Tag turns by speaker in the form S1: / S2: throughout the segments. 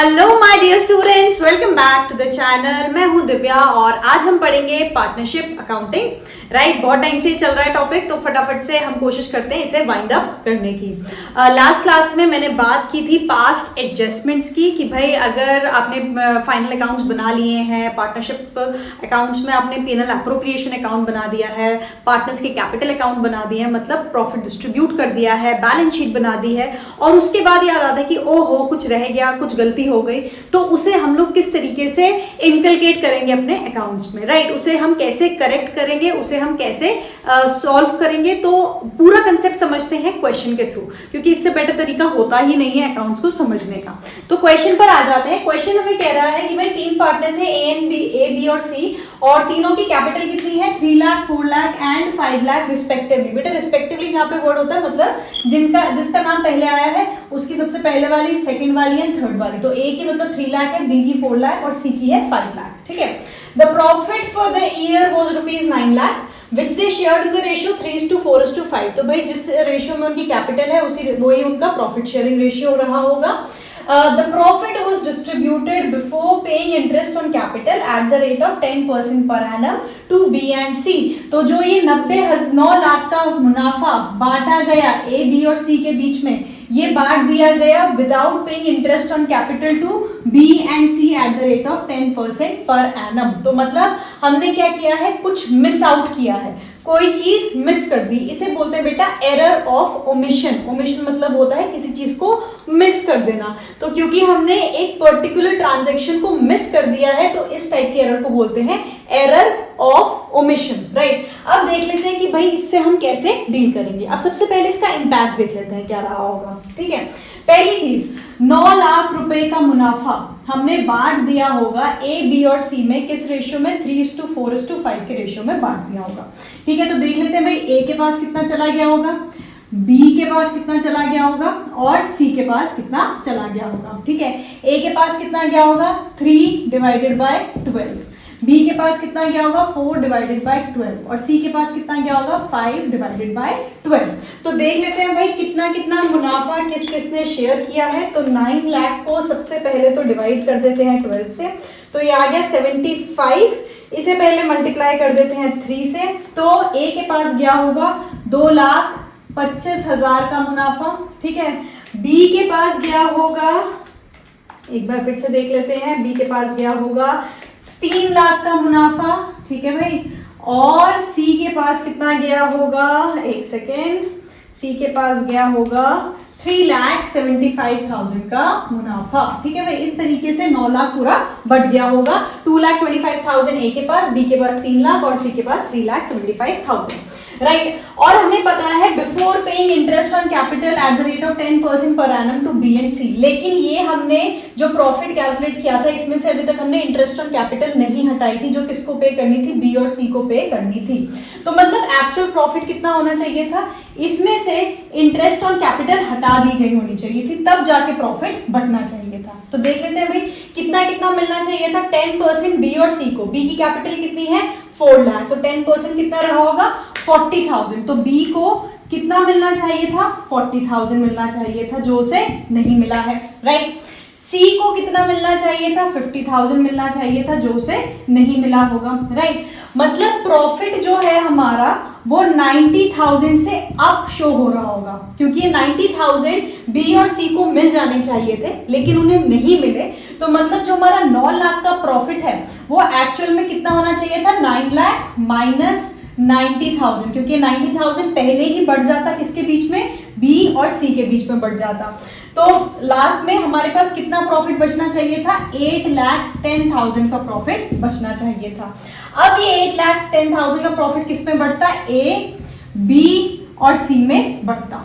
S1: Hello my dear students, welcome back to the channel. मैं हूं दिव्या और आज हम पढ़ेंगे पार्टनरशिप अकाउंटिंग। राइट, बहुत टाइम से ही चल रहा है टॉपिक, तो फटाफट से हम कोशिश करते हैं इसे वाइंड अप करने की। लास्ट क्लास में मैंने बात की थी पास्ट एडजस्टमेंट्स की कि भाई अगर आपने फाइनल अकाउंट्स बना लिए हैं, पार्टनरशिप अकाउंट्स में आपने पीनल अप्रोप्रिएशन अकाउंट बना दिया है, पार्टनर्स के कैपिटल अकाउंट बना दिए हैं, मतलब प्रॉफिट डिस्ट्रीब्यूट कर दिया है, बैलेंस शीट बना दी है, और उसके बाद याद आता है कि ओहो कुछ रह गया, कुछ गलती हो गई, तो उसे हम लोग किस तरीके से इनकलकेट करेंगे अपने अकाउंट्स में। राइट, उसे हम कैसे करेक्ट करेंगे, उसे हम कैसे सॉल्व करेंगे। तो पूरा कंसेप्ट समझते हैं क्वेश्चन के थ्रू, क्योंकि इससे बेटर तरीका होता ही नहीं है अकाउंट्स को समझने का। तो क्वेश्चन पर आ जाते हैं। क्वेश्चन हमें कह रहा है कि भाई तीन पार्टनर्स हैं ए बी और सी, और तीनों की कैपिटल कितनी है 3 लाख 4 लाख एंड 5 लाख रिस्पेक्टिवली। बेटा रिस्पेक्टिवली जहां पे वर्ड होता है मतलब जिसका नाम पहले आया है उसकी सबसे पहले वाली, सेकंड वाली एंड थर्ड वाली। तो ए की मतलब 3 लाख है, बी की 4 लाख और सी की है 5 लाख। ठीक है। The profit for the year was ₹9 lakh which they shared in the ratio 3:4:5। तो भाई जिस रेशियो में उनकी कैपिटल है उसी वही उनका प्रॉफिट शेयरिंग रेशियो रहा होगा। The profit was distributed before paying interest on capital at the rate of 10% per annum to B and C। तो जो ये 9 लाख का मुनाफा बांटा गया A, B और C के बीच में, ये बांट दिया गया without paying interest on capital to B and C at the rate of 10% per annum. तो मतलब हमने क्या किया है, कुछ मिस आउट किया है, कोई चीज मिस कर दी। इसे बोलते हैं बेटा एरर ऑफ ओमिशन। ओमिशन मतलब होता है किसी चीज को मिस कर देना। तो क्योंकि हमने एक पर्टिकुलर ट्रांजैक्शन को मिस कर दिया है तो इस टाइप के एरर को बोलते हैं एरर ऑफ ओमिशन। राइट, अब देख लेते हैं कि भाई इससे हम कैसे डील करेंगे। अब सबसे पहले इसका इम्पैक्ट देख लेते हैं क्या रहा होगा। ठीक है, पहली चीज 9 लाख रुपए का मुनाफा हमने बांट दिया होगा ए, बी और सी में। किस रेशियो में 3:4:5 के रेशियो में बांट दिया होगा। ठीक है, तो देख लेते हैं भाई ए के पास कितना चला गया होगा, बी के पास कितना चला गया होगा और सी के पास कितना चला गया होगा। ठीक है, ए के पास कितना गया होगा 3/12, बी के पास कितना गया होगा 4/12 और सी के पास कितना गया होगा 5/12। तो देख लेते हैं भाई कितना कितना मुनाफा किस किसने शेयर किया है। तो 9 लाख को सबसे पहले तो डिवाइड कर देते हैं 12 से, तो ये आ गया 75। इसे पहले मल्टीप्लाई कर देते हैं 3 से, तो ए के पास गया होगा 2,25,000 का मुनाफा। ठीक है, बी के पास गया होगा, एक बार फिर से देख लेते हैं, बी के पास गया होगा 3 लाख का मुनाफा। ठीक है भाई, और सी के पास कितना गया होगा, एक सेकेंड, सी के पास गया होगा 3,75,000 का मुनाफा। ठीक है भाई, इस तरीके से 9 लाख पूरा बढ़ गया होगा। 2,25,000 ए के पास, बी के पास 3 लाख और सी के पास 3,75,000। राइट, और हमें पता है before paying interest on capital at the rate of 10% per annum to B and C. लेकिन ये हमने जो प्रॉफिट कैलकुलेट किया था इसमें से अभी तक हमने इंटरेस्ट ऑन कैपिटल नहीं हटाई थी, जो किसको पे करनी थी, बी और सी को पे करनी थी। तो मतलब एक्चुअल प्रॉफिट कितना होना चाहिए था, इसमें से इंटरेस्ट ऑन कैपिटल हटा दी गई होनी चाहिए थी, तब जाके प्रॉफिट बढ़ना चाहिए था। तो देख लेते हैं भाई कितना कितना मिलना चाहिए था। 10% बी और सी को, बी की कैपिटल कितनी है 4 लाख, तो 10% कितना रहा होगा 40,000। तो बी को कितना मिलना चाहिए था 40,000 मिलना चाहिए था, जो उसे नहीं मिला है। राइट, सी को कितना मिलना चाहिए था 50,000 मिलना चाहिए था, जो उसे नहीं मिला होगा। राइट, मतलब प्रॉफिट जो है हमारा वो 90,000 से अप शो हो रहा होगा, क्योंकि ये 90,000 बी और सी को मिल जाने चाहिए थे लेकिन उन्हें नहीं मिले। तो मतलब जो हमारा 9 लाख का प्रॉफिट है वो एक्चुअल में कितना होना चाहिए था 9 लाख माइनस 90,000, क्योंकि 90,000 पहले ही बढ़ जाता किसके बीच में, बी और सी के बीच में बढ़ जाता। तो लास्ट में हमारे पास कितना प्रॉफिट बचना चाहिए था 8,10,000 का प्रॉफिट बचना चाहिए था। अब ये 8,10,000 का प्रॉफिट किस में बढ़ता, ए, बी और सी में बढ़ता।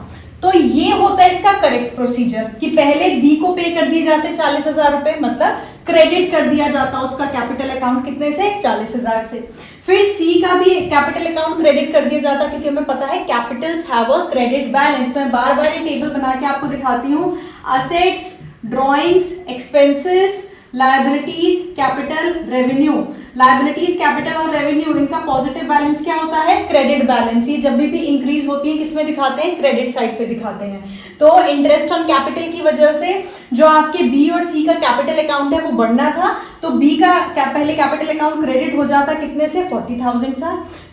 S1: तो ये होता है इसका करेक्ट प्रोसीजर कि पहले बी को पे कर दिए जाते 40,000 रुपए, मतलब क्रेडिट कर दिया जाता उसका कैपिटल अकाउंट कितने से 40,000 से। फिर सी का भी कैपिटल अकाउंट क्रेडिट कर दिया जाता, क्योंकि हमें पता है Capitals have a credit balance. मैं बार बार ये टेबल बना के आपको दिखाती हूँ, assets, drawings, expenses, liabilities, capital, revenue. Liabilities, capital और रेवेन्यू, इनका पॉजिटिव बैलेंस क्या होता है? Credit balance. ये जब भी इंक्रीज होती है किसमें दिखाते हैं? क्रेडिट साइड पे दिखाते हैं। तो इंटरेस्ट ऑन कैपिटल की वजह से जो आपके बी और सी का कैपिटल अकाउंट है वो बढ़ना था, तो बी का पहले कैपिटल अकाउंट क्रेडिट हो जाता कितने से? 40,000 से।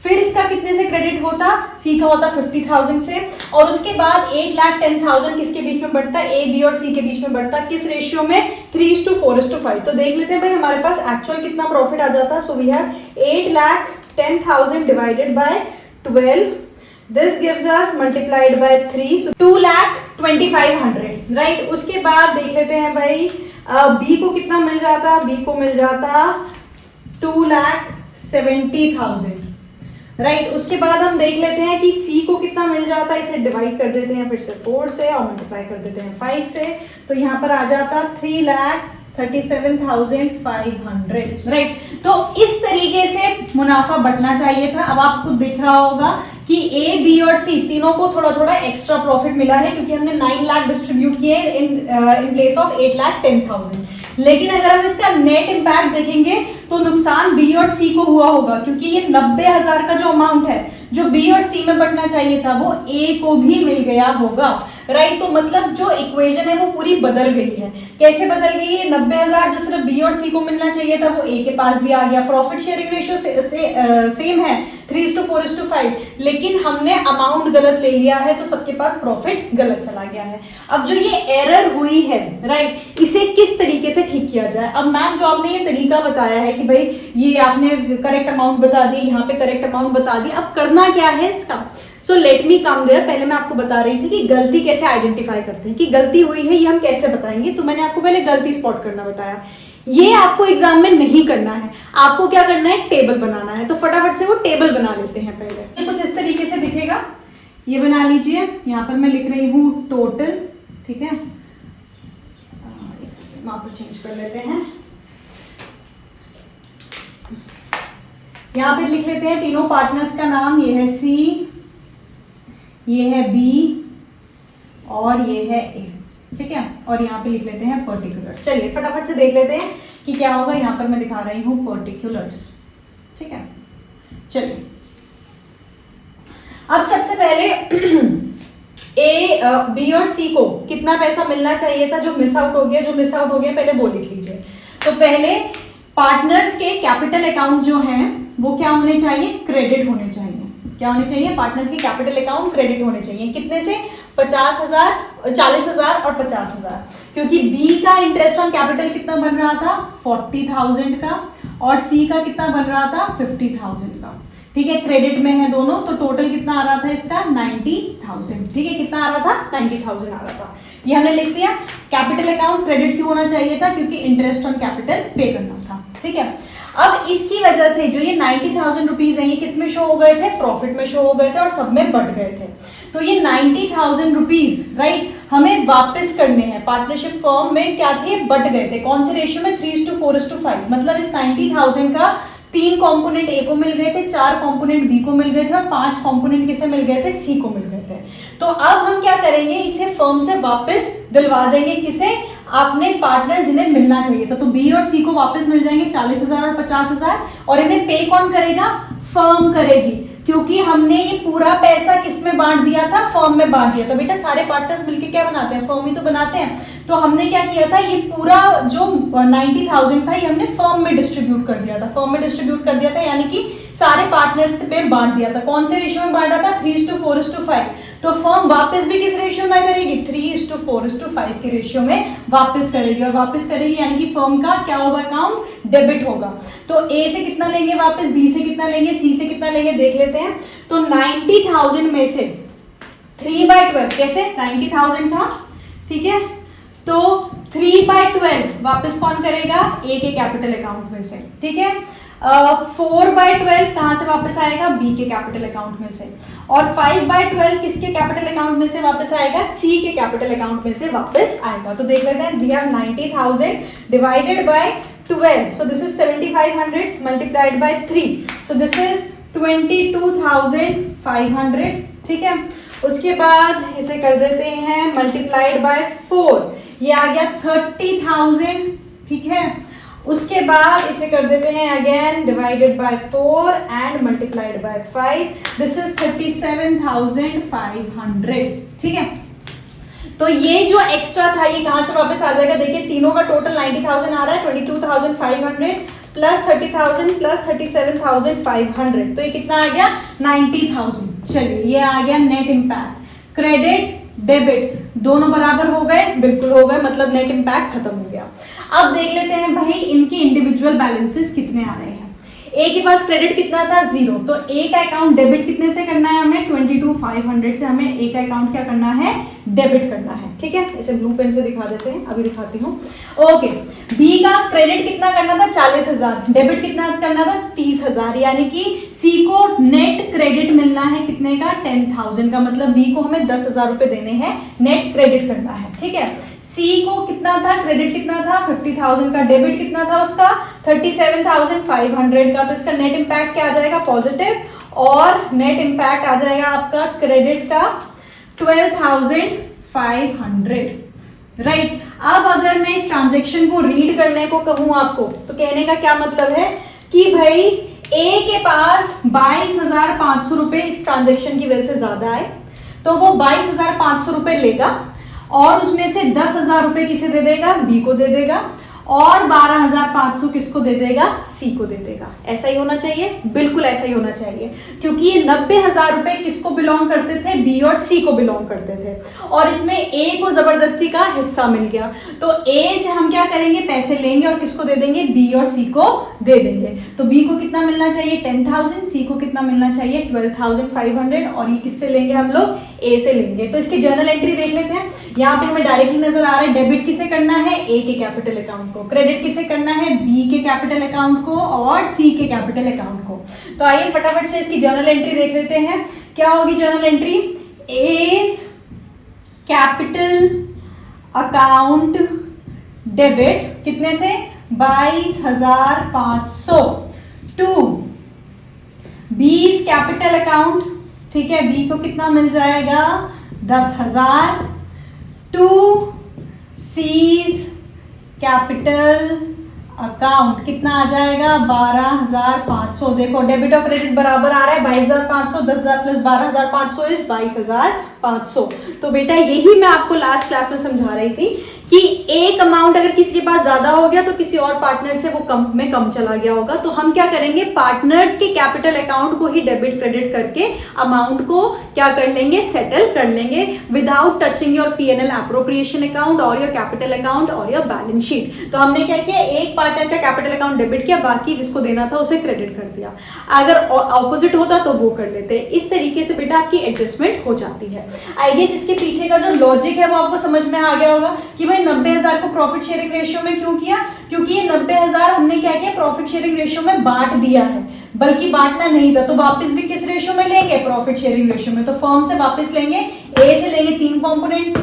S1: फिर इसका कितने से क्रेडिट होता? सी का होता 50,000 से, और उसके बाद 8,10,000 किसके बीच में बढ़ता? ए, बी और सी के बीच में बढ़ता। किस रेशियो में? 3:4:5। तो देख लेते हैं भाई हमारे पास एक्चुअल कितना प्रॉफिट आ जाता है। So we have 8,10,000 divided by 12, this gives us multiplied by 3, so 2,25,100, right. उसके बाद देख लेते हैं भाई बी को कितना मिल जाता? बी को मिल जाता 2,70,000, राइट। उसके बाद हम देख लेते हैं कि सी को कितना मिल जाता है। इसे डिवाइड कर देते हैं फिर से 4 से और मल्टीप्लाई कर देते हैं 5 से, तो यहाँ पर आ जाता 3,37,500, राइट। तो इस तरीके से मुनाफा बढ़ना चाहिए था। अब आपको दिख रहा होगा कि ए, बी और सी तीनों को थोड़ा थोड़ा एक्स्ट्रा प्रॉफिट मिला है, क्योंकि हमने 9 लाख डिस्ट्रीब्यूट किए इन प्लेस ऑफ 8,10,000। लेकिन अगर हम इसका नेट इम्पैक्ट देखेंगे तो नुकसान बी और सी को हुआ होगा, क्योंकि ये 90,000 का जो अमाउंट है जो बी और सी में बढ़ना चाहिए था वो ए को भी मिल गया होगा, राइट। तो मतलब जो इक्वेशन है वो पूरी बदल गई है। कैसे बदल गई है? 90,000 जो सिर्फ बी और सी को मिलना चाहिए था वो ए के पास भी आ गया। प्रॉफिट शेयरिंग रेशियो सेम है 3:4:5, लेकिन हमने अमाउंट गलत ले लिया है तो सबके पास प्रॉफिट गलत चला गया है। अब जो ये एरर हुई है, राइट, इसे किस तरीके से ठीक किया जाए? अब मैम जो आपने ये तरीका बताया है कि भाई ये आपने करेक्ट अमाउंट बता दी, यहाँ पे करेक्ट अमाउंट बता दी, अब करना क्या है इसका? So let me come there. पहले मैं आपको बता रही थी कि गलती कैसे आइडेंटिफाई करते हैं, कि गलती हुई है ये हम कैसे बताएंगे। तो मैंने आपको पहले गलती स्पॉट करना बताया। ये आपको एग्जाम में नहीं करना है, आपको क्या करना है? टेबल बनाना है। तो फटाफट से वो टेबल बना लेते हैं। पहले कुछ इस तरीके से दिखेगा, ये बना लीजिए। यहाँ पर मैं लिख रही हूँ टोटल, ठीक है, वहां पर चेंज कर लेते हैं। यहाँ पे लिख लेते हैं तीनों पार्टनर्स का नाम। ये है सी, ये है बी और ये है ए, ठीक है। और यहाँ पे लिख लेते हैं पर्टिकुलर। चलिए फटाफट से देख लेते हैं कि क्या होगा। यहाँ पर मैं दिखा रही हूँ पर्टिकुलर्स, ठीक है। चलिए अब सबसे पहले ए, बी और सी को कितना पैसा मिलना चाहिए था जो मिस आउट हो गया? जो मिस आउट हो गया पहले वो लिख लीजिए। तो पहले पार्टनर्स के कैपिटल अकाउंट जो हैं वो क्या होने चाहिए? क्रेडिट होने चाहिए। क्या होने चाहिए? पार्टनर्स के कैपिटल अकाउंट क्रेडिट होने चाहिए। कितने से? 50,000, 40,000 और 50,000, क्योंकि बी का इंटरेस्ट ऑन कैपिटल कितना बन रहा था? 40,000 का, और सी का कितना बन रहा था? 50,000 का, ठीक है। क्रेडिट में है दोनों, तो टोटल कितना आ रहा था इसका? 90,000, ठीक है। कितना आ रहा था? 90,000 आ रहा था। ये हमने लिख दिया। कैपिटल अकाउंट क्रेडिट क्यों होना चाहिए था? क्योंकि इंटरेस्ट ऑन कैपिटल पे करना था, ठीक है। अब इसकी वजह से जो ये 90,000 रुपीज है ये किस में शो हो गए थे? प्रॉफिट में शो हो गए थे और सब में बट गए थे। तो ये 90,000 रुपीज, राइट, हमें वापस करने हैं। पार्टनरशिप फर्म में क्या थे? बट गए थे। कौन से रेशियो में? 3:4:5। मतलब इस 90,000 का 3 कंपोनेंट ए को मिल गए थे, 4 कंपोनेंट बी को मिल गए थे और 5 कंपोनेंट किसे मिल गए थे? सी को मिल गए थे। तो अब हम क्या करेंगे? इसे फर्म से वापस दिलवा देंगे। किसे? आपने पार्टनर जिन्हें मिलना चाहिए था। तो बी और सी को वापस मिल जाएंगे 40,000 और 50,000, और इन्हें पे कौन करेगा? फर्म करेगी, क्योंकि हमने ये पूरा पैसा किस में बांट दिया था? फर्म में बांट दिया था। बेटा सारे पार्टनर्स मिलकर क्या बनाते हैं? फर्म ही तो बनाते हैं। तो हमने क्या किया था? ये पूरा जो 90,000 था ये हमने फर्म में डिस्ट्रीब्यूट कर दिया था। फर्म में डिस्ट्रीब्यूट कर दिया था यानी कि सारे पार्टनर्स पे बांट दिया था। कौन से रेशियो में बांटा था? 3:4:5। तो फर्म वापस भी किस रेशियो में करेगी? 3:4:5 के रेशियो में वापस करेगी। और वापस करेगी यानी कि फर्म का क्या होगा? अकाउंट डेबिट होगा। तो ए से कितना लेंगे वापस? बी से कितना लेंगे? सी से कितना लेंगे? देख लेते हैं। तो 90,000 में से 3/12 कैसे? 90,000 था, ठीक है। तो 3/12 वापस कौन करेगा? ए के कैपिटल अकाउंट में से, ठीक है। 4/12 कहां से वापस आएगा? बी के कैपिटल अकाउंट में से। और 5/12 किसके कैपिटल अकाउंट में से वापस आएगा? सी के कैपिटल अकाउंट में से वापस आएगा। तो देख लेते हैं। We have 90,000 divided by 12, so this is 7,500 multiplied by 3, so this is 22,500, ठीक है। उसके बाद इसे कर देते हैं मल्टीप्लाइड बाय 4, ये आ गया 30,000, ठीक है। उसके बाद इसे कर देते हैं again divided by 4 and multiplied by 5, this is 37,500। ठीक है, तो ये जो एक्स्ट्रा था ये कहां से वापस आ जाएगा, देखिए तीनों का टोटल 90,000 आ रहा है, 22,500 प्लस 30,000 प्लस 37,500, तो ये कितना आ गया 90,000। चलिए ये आ गया नेट इम्पैक्ट, क्रेडिट डेबिट दोनों बराबर हो गए, बिल्कुल हो गए, मतलब नेट इम्पैक्ट खत्म हो गया। अब देख लेते हैं भाई इनके इंडिविजुअल बैलेंसेस कितने आ रहे हैं। ए के पास क्रेडिट कितना था 0, तो ए का अकाउंट डेबिट कितने से करना है हमें 22,500 से हमें ए का अकाउंट क्या करना है डेबिट करना है। ठीक है, इसे ब्लू पेन से दिखा देते हैं, अभी दिखाती हूँ। ओके, बी का क्रेडिट कितना करना था 40,000, डेबिट कितना करना था 30,000, यानी कि सी को नेट क्रेडिट मिलना है कितने का 10,000 का, मतलब बी को हमें 10,000 रुपए देने हैं, नेट क्रेडिट करना है। ठीक है, सी को कितना था क्रेडिट कितना था 50,000 का, डेबिट कितना था उसका 37,500 का, तो इसका नेट इम्पैक्ट क्या आ जाएगा पॉजिटिव, और नेट इम्पैक्ट आ जाएगा आपका क्रेडिट का 12,500। राइट, अब अगर मैं इस ट्रांजेक्शन को रीड करने को कहूं आपको, तो कहने का क्या मतलब है कि भाई ए के पास 22,500 रुपए इस ट्रांजेक्शन की वजह से ज्यादा आए, तो वो 22,500 रुपए लेगा और उसमें से 10,000 रुपए किसे दे देगा, बी को दे देगा, और 12,500 किसको दे देगा, सी को दे देगा। ऐसा ही होना चाहिए, बिल्कुल ऐसा ही होना चाहिए, क्योंकि ये 90,000 रुपए किसको बिलोंग करते थे, बी और सी को बिलोंग करते थे, और इसमें ए को जबरदस्ती का हिस्सा मिल गया, तो ए से हम क्या करेंगे पैसे लेंगे और किसको दे देंगे, बी और सी को दे देंगे। तो बी को कितना मिलना चाहिए 10,000, सी को कितना मिलना चाहिए 12,500, और ये किससे लेंगे हम लोग, ए से लेंगे। तो इसकी जर्नल एंट्री देख लेते हैं, यहाँ पे हमें डायरेक्टली नजर आ रहा है डेबिट किसे करना है, ए के कैपिटल अकाउंट को, क्रेडिट किसे करना है, बी के कैपिटल अकाउंट को और सी के कैपिटल अकाउंट को। तो आइए फटाफट से इसकी जर्नल एंट्री देख लेते हैं, क्या होगी journal entry, as capital account debit कितने से 22,500 टू बीज कैपिटल अकाउंट, ठीक है, बी को कितना मिल जाएगा 10,000 टू सीज कैपिटल अकाउंट कितना आ जाएगा 12,500। देखो डेबिट और क्रेडिट बराबर आ रहा है 22,500, 10,000 प्लस 12,500 इज 22,500। तो बेटा यही मैं आपको लास्ट क्लास में समझा रही थी कि एक अमाउंट अगर किसी के पास ज्यादा हो गया तो किसी और पार्टनर से वो कम में कम चला गया होगा, तो हम क्या करेंगे पार्टनर्स के कैपिटल अकाउंट को ही डेबिट क्रेडिट करके अमाउंट को क्या कर लेंगे सेटल कर लेंगे without touching your PNL appropriation account और योर कैपिटल अकाउंट और योर बैलेंस शीट। तो हमने क्या किया एक पार्टनर का कैपिटल अकाउंट डेबिट किया, बाकी जिसको देना था उसे क्रेडिट कर दिया, अगर ऑपोजिट होता तो वो कर लेते। इस तरीके से बेटा आपकी एडजस्टमेंट हो जाती है। आई गेस इसके पीछे का जो लॉजिक है वो आपको समझ में आ गया होगा कि भाई 90,000 को प्रॉफिट शेयरिंग रेशियो में क्यों किया, क्योंकि ये 90,000 हमने क्या किया प्रॉफिट शेयरिंग रेशियो में बांट दिया है, बल्कि बांटना नहीं था, तो वापस भी किस रेशियो में लेंगे प्रॉफिट शेयरिंग रेशियो में। तो फर्म से वापस लेंगे, ए से लेंगे 3 कंपोनेंट,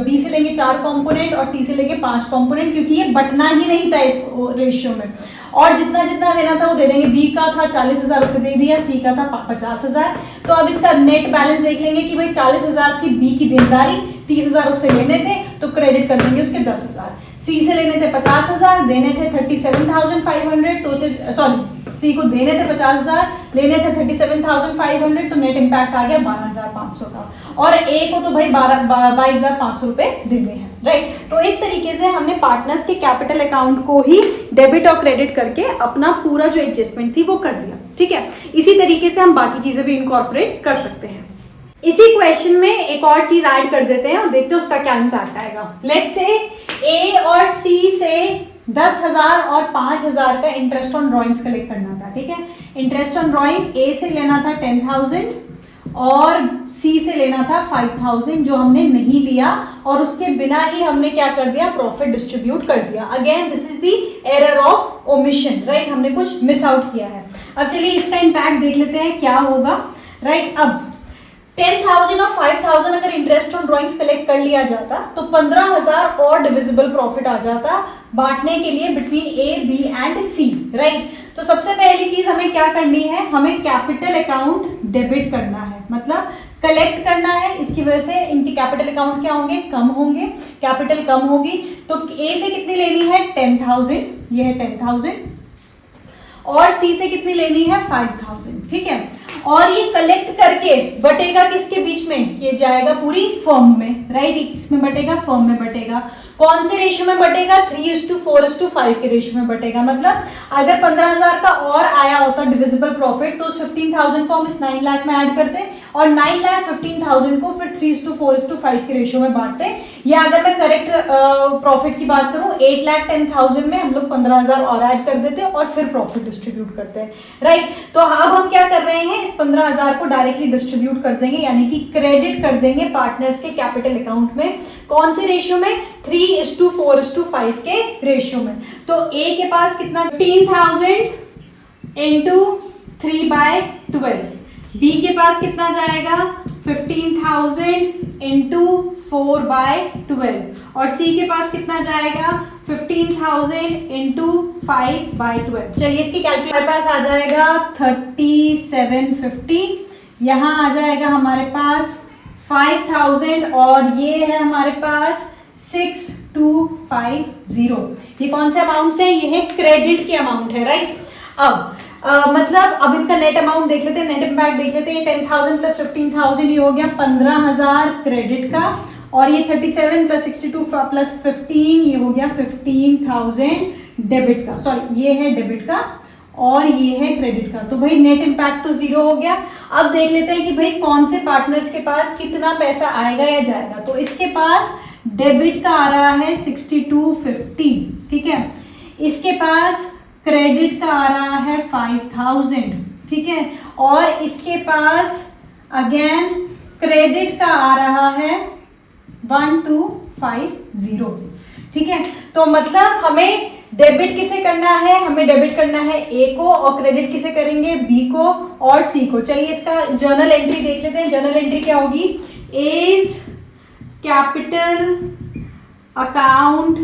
S1: बी से लेंगे 4 कंपोनेंट और सी से लेंगे 5 कंपोनेंट, क्योंकि ये बंटना ही नहीं था इस रेशियो में, और जितना जितना देना था वो दे देंगे। बी का था 40,000 उसे दे दिया, सी का था 50,000। तो अब इसका नेट बैलेंस देख लेंगे कि भाई 40,000 थी बी की देनदारी, 30,000 उससे लेने थे तो क्रेडिट कर देंगे उसके 10,000, सी से लेने थे 50,000 देने थे 37,500, तो उसे सॉरी सी को देने थे 50,000 लेने थे 37,500, तो नेट इम्पैक्ट आ गया 12,500 का, और ए को तो भाई 22,500 रुपए देने हैं। राइट, तो इस तरीके से हमने पार्टनर्स के कैपिटल अकाउंट को ही डेबिट और क्रेडिट करके अपना पूरा जो एडजस्टमेंट थी वो कर लिया। ठीक है, इसी तरीके से हम बाकी चीजें भी इनकॉर्पोरेट कर सकते हैं। इसी क्वेश्चन में एक और चीज ऐड कर देते हैं और देखते हैं उसका क्या इम्पैक्ट आएगा। लेट्स से ए और सी से 10,000 और 5,000 का इंटरेस्ट ऑन ड्रॉइंग्स कलेक्ट करना था। ठीक है, इंटरेस्ट ऑन ड्रॉइंग ए से लेना था 10,000 और सी से लेना था 5,000, जो हमने नहीं लिया और उसके बिना ही हमने क्या कर दिया प्रॉफिट डिस्ट्रीब्यूट कर दिया। Again this is the error of omission, right, हमने कुछ मिस आउट किया है। अब चलिए इसका इम्पैक्ट देख लेते हैं क्या होगा। राइट, अब 10,000 और 5,000 अगर इंटरेस्ट ऑन ड्रॉइंग्स कलेक्ट कर लिया जाता तो 15,000 और डिविजिबल प्रॉफिट आ जाता बांटने के लिए between A B and C. Right, तो सबसे पहली चीज हमें क्या करनी है, हमें कैपिटल अकाउंट डेबिट करना है, मतलब कलेक्ट करना है, इसकी वजह से इनके कैपिटल अकाउंट क्या होंगे, कम होंगे, कैपिटल कम होगी। तो ए से कितनी लेनी है 10,000, ये है 10,000, और सी से कितनी लेनी है 5,000, ठीक है। और ये कलेक्ट करके बटेगा किसके बीच में, ये जाएगा पूरी फर्म में, राइट, इसमें बटेगा, फर्म में बटेगा। कौन से रेशियो में बटेगा, 3:4:5 के रेशियो में बटेगा। मतलब अगर 15,000 का और आया होता डिविजिबल प्रॉफिट तो उस 15,000 को हम इस 9 लाख में ऐड करते और 9,15,000 को फिर 3:4:5 के रेशियो में बांटते। या अगर मैं करेक्ट प्रॉफिट की बात करूं 8,10,000 में हम लोग 15,000 और ऐड कर देते और फिर प्रॉफिट डिस्ट्रीब्यूट करते हैं, राइट। तो अब हम क्या कर रहे हैं, इस 15,000 को डायरेक्टली डिस्ट्रीब्यूट कर देंगे, यानी कि क्रेडिट कर देंगे पार्टनर्स के कैपिटल अकाउंट में। कौन से रेशियो में, 3:4:5 के रेशियो में। तो ए के पास कितना, 15,000 इंटू 3/12, बी के पास कितना जाएगा 15,000 इंटू 4/12, और सी के पास कितना जाएगा 15,000 इंटू 5/12। चलिए इसकी कैलकुलेटर हमारे पास आ जाएगा 3750, यहाँ आ जाएगा हमारे पास 5,000 और ये है हमारे पास 6,250। ये कौन से अमाउंट है, ये है क्रेडिट के अमाउंट है, राइट। अब मतलब अब इनका नेट अमाउंट देख लेते हैं, नेट इम्पैक्ट देख लेते हैं। 10,000 प्लस 15,000 ये हो गया 15,000 क्रेडिट का, और ये 37 प्लस 62 प्लस 15 ये हो गया 15,000 डेबिट का, सॉरी ये है डेबिट का और ये है क्रेडिट का। तो भाई नेट इम्पैक्ट तो 0 हो गया। अब देख लेते हैं कि भाई कौन से पार्टनर्स के पास कितना पैसा आएगा या जाएगा। तो इसके पास डेबिट का आ रहा है 6250, ठीक है। इसके पास क्रेडिट का आ रहा है 5,000, ठीक है। और इसके पास अगेन क्रेडिट का आ रहा है 1250, ठीक है। तो मतलब हमें डेबिट किसे करना है, हमें डेबिट करना है ए को, और क्रेडिट किसे करेंगे, बी को और सी को। चलिए इसका जर्नल एंट्री देख लेते हैं। जर्नल एंट्री क्या होगी, एज कैपिटल अकाउंट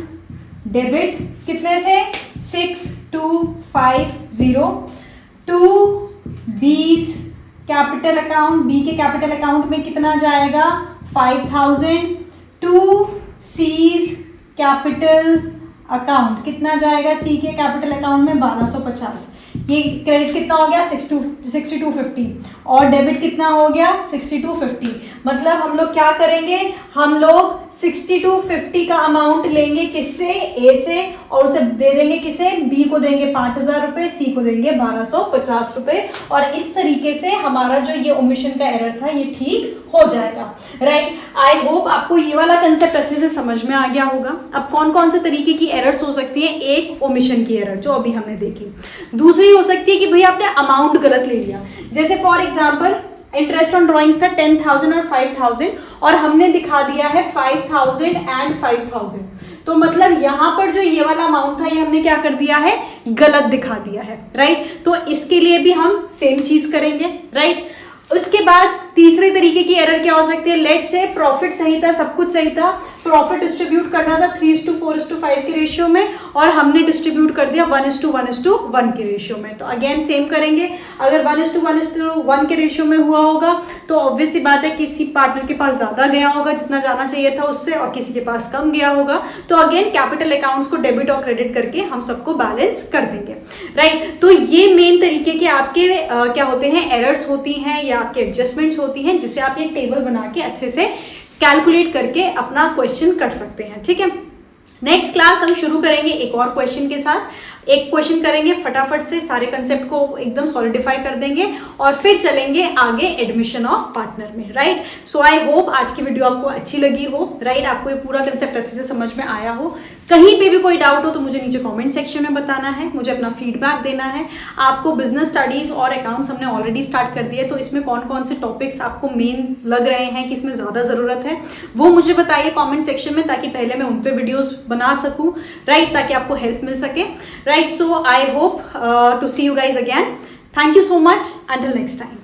S1: डेबिट कितने से 6,250 to B's capital account, B के कैपिटल अकाउंट में कितना जाएगा 5,000 टू सीज कैपिटल अकाउंट कितना जाएगा, सी के कैपिटल अकाउंट में 1250। ये क्रेडिट कितना हो गया 6250 और डेबिट कितना हो गया 6250। मतलब हम लोग क्या करेंगे, हम लोग 6250 का अमाउंट लेंगे किससे, ए से, और उसे दे देंगे किसे, बी को देंगे 5,000 रुपये, सी को देंगे 1250 रुपये। और इस तरीके से हमारा जो ये ओमिशन का एरर था ये ठीक हो जाएगा, राइट। आई होप आपको ये वाला कंसेप्ट अच्छे से समझ में आ गया होगा। अब कौन कौन से तरीके की एरर्स हो सकती है, एक ओमिशन की एरर जो अभी हमने देखी, दूसरी हो सकती है कि भाई आपने अमाउंट गलत ले लिया। जैसे for example interest on drawings था 10,000 और 5,000 और हमने दिखा दिया है 5,000 एंड 5,000। तो मतलब यहाँ पर जो ये वाला अमाउंट था ये हमने क्या कर दिया है, गलत दिखा दिया है, राइट। तो इसके लिए भी हम सेम चीज करेंगे, राइट। उसके बाद तीसरे तरीके की एरर क्या हो सकती है, लेट से प्रॉफिट सही था, सब कुछ सही था, प्रॉफिट डिस्ट्रीब्यूट करना था 3:4:5 के रेशियो में और हमने डिस्ट्रीब्यूट कर दिया 1:1:1 के रेशियो में। तो अगेन सेम करेंगे। अगर 1:1:1 के रेशियो में हुआ होगा तो ऑब्वियस सी बात है किसी पार्टनर के पास ज्यादा गया होगा जितना जाना चाहिए था उससे, और किसी के पास कम गया होगा। तो अगेन कैपिटल अकाउंट्स को डेबिट और क्रेडिट करके हम सबको बैलेंस कर देंगे, राइट। तो ये मेन तरीके के आपके क्या होते हैं, एरर्स होती हैं या आपके एडजस्टमेंट्स होती हैं, जिसे आप ये टेबल बना के अच्छे से कैलकुलेट करके अपना क्वेश्चन कर सकते हैं, ठीक है। नेक्स्ट क्लास हम शुरू करेंगे एक और क्वेश्चन के साथ। एक क्वेश्चन करेंगे फटाफट से, सारे कंसेप्ट को एकदम सॉलिडिफाई कर देंगे और फिर चलेंगे आगे एडमिशन ऑफ पार्टनर में, राइट। सो आई होप आज की वीडियो आपको अच्छी लगी हो, राइट। आपको ये पूरा कंसेप्ट अच्छे से समझ में आया हो। कहीं पे भी कोई डाउट हो तो मुझे नीचे कमेंट सेक्शन में बताना है, मुझे अपना फीडबैक देना है। आपको बिजनेस स्टडीज और अकाउंट्स हमने ऑलरेडी स्टार्ट कर दिए, तो इसमें कौन कौन से टॉपिक्स आपको मेन लग रहे हैं कि इसमें ज़्यादा ज़रूरत है वो मुझे बताइए कॉमेंट सेक्शन में, ताकि पहले मैं उन पर वीडियोज़ बना सकूँ, राइट, ताकि आपको हेल्प मिल सके, right. So I hope to see you guys again. Thank you so much. Until next time.